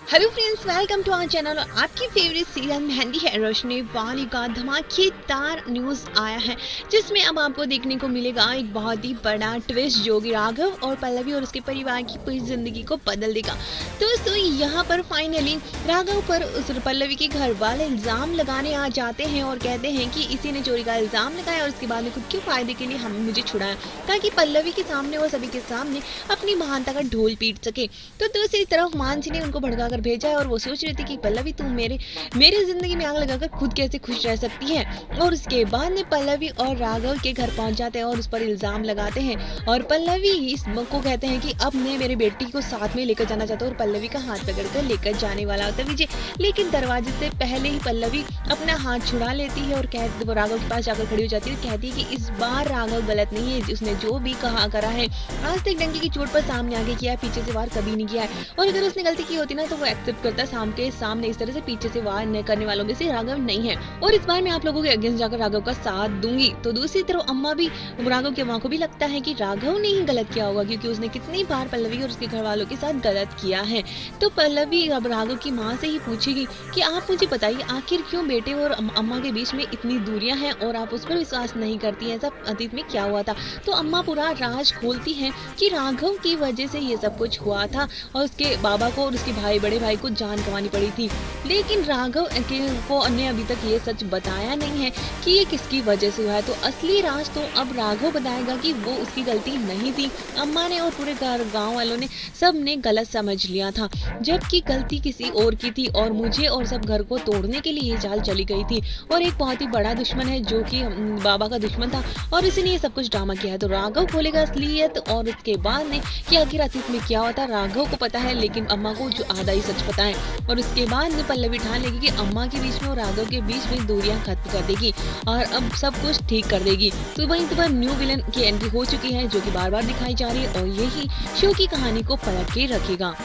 Hello friends, welcome to our channel. और आपकी favourite serial mehndi है रोशनी वाली का धमाकेदार न्यूज़ आया है, जिसमें अब आपको देखने को मिलेगा एक बहुत ही बड़ा ट्विस्ट जो कि राघव और पल्लवी और उसके परिवार की पूरी ज़िंदगी को बदल देगा। दोस्तों, यहाँ पर फाइनली राघव पर उस पल्लवी के घर वाले इल्ज़ाम लगाने आ जाते हैं और कहते हैं कि इसी ने चोरी का इल्ज़ाम लगाया और उसके बाद में खुद के फ़ायदे के लिए हमें मुझे छुड़ाया, ताकि पल्लवी के सामने और सभी के सामने अपनी महानता का ढोल पीट सके। तो दूसरी तरफ मानसी ने उनको भड़का भेजा है और वो सोच रही थी कि पल्लवी तुम मेरे मेरे जिंदगी में आग लगाकर खुद कैसे खुश रह सकती है। और उसके बाद में पल्लवी और राघव के घर पहुंच जाते हैं और उस पर इल्जाम लगाते हैं और पल्लवी इस को कहते हैं कि अब मैं मेरी बेटी को साथ में लेकर जाना चाहता हूँ और पल्लवी का हाथ पकड़कर लेकर जाने वाला होता है विजय। लेकिन दरवाजे से पहले ही पल्लवी अपना हाथ छुड़ा लेती है और वो राघव के पास जाकर खड़ी हो जाती है और कहती है कि इस बार राघव गलत नहीं है, उसने जो भी कहा करा है आज तक डंकी की चोट पर सामने आगे किया है, पीछे से वार कभी नहीं किया है। और अगर उसने गलती की होती ना तो वो एक्सेप्ट करता है सामने इस तरह से पीछे से वार न करने वालों में से राघव नहीं है। और इस बार मैं आप लोगों के अगेंस्ट जाकर राघव का साथ दूंगी। तो दूसरी तरफ अम्मा भी, राघव की अम्मा को भी लगता है कि राघव ने ही गलत किया होगा, क्योंकि उसने कितनी बार पल्लवी और उसके घर वालों के साथ गलत किया है। तो पल्लवी अब राघव की माँ से ही पूछेगी कि आप मुझे बताइए आखिर क्यों बेटे और अम्मा के बीच में इतनी दूरियां हैं और आप उस पर विश्वास नहीं करती हैं, सब अतीत में क्या हुआ था। तो अम्मा पूरा राज खोलती है कि राघव की वजह से ये सब कुछ हुआ था और उसके बाबा को और उसके बड़े भाई को जान गंवानी पड़ी थी। लेकिन राघव को ने अभी तक ये सच बताया नहीं है कि ये किसकी वजह से हुआ है। तो असली राज तो अब राघव बताएगा कि वो उसकी गलती नहीं थी। अम्मा ने और पूरे गांव वालों ने सब ने गलत समझ लिया था, जबकि गलती किसी और की थी और मुझे और सब घर को तोड़ने के लिए ये चाल चली गई थी। और एक बहुत ही बड़ा दुश्मन है जो कि बाबा का दुश्मन था और इसी ने ये सब कुछ ड्रामा किया है। तो राघव खोलेगा असलियत और उसके बाद में कि आखिर अतीत में क्या हुआ था राघव को पता है, लेकिन अम्मा को जो आधा ही सच पता है। और उसके बाद में पल्लवी ठान लेगी कि अम्मा के बीच में और राघव के बीच में दूरियां खत्म कर देगी और अब सब कुछ ठीक कर देगी। तो वहीं पर न्यू विलन की एंट्री हो चुकी है जो कि बार बार दिखाई जा रही है और यही शो की कहानी को पलट के रखेगा।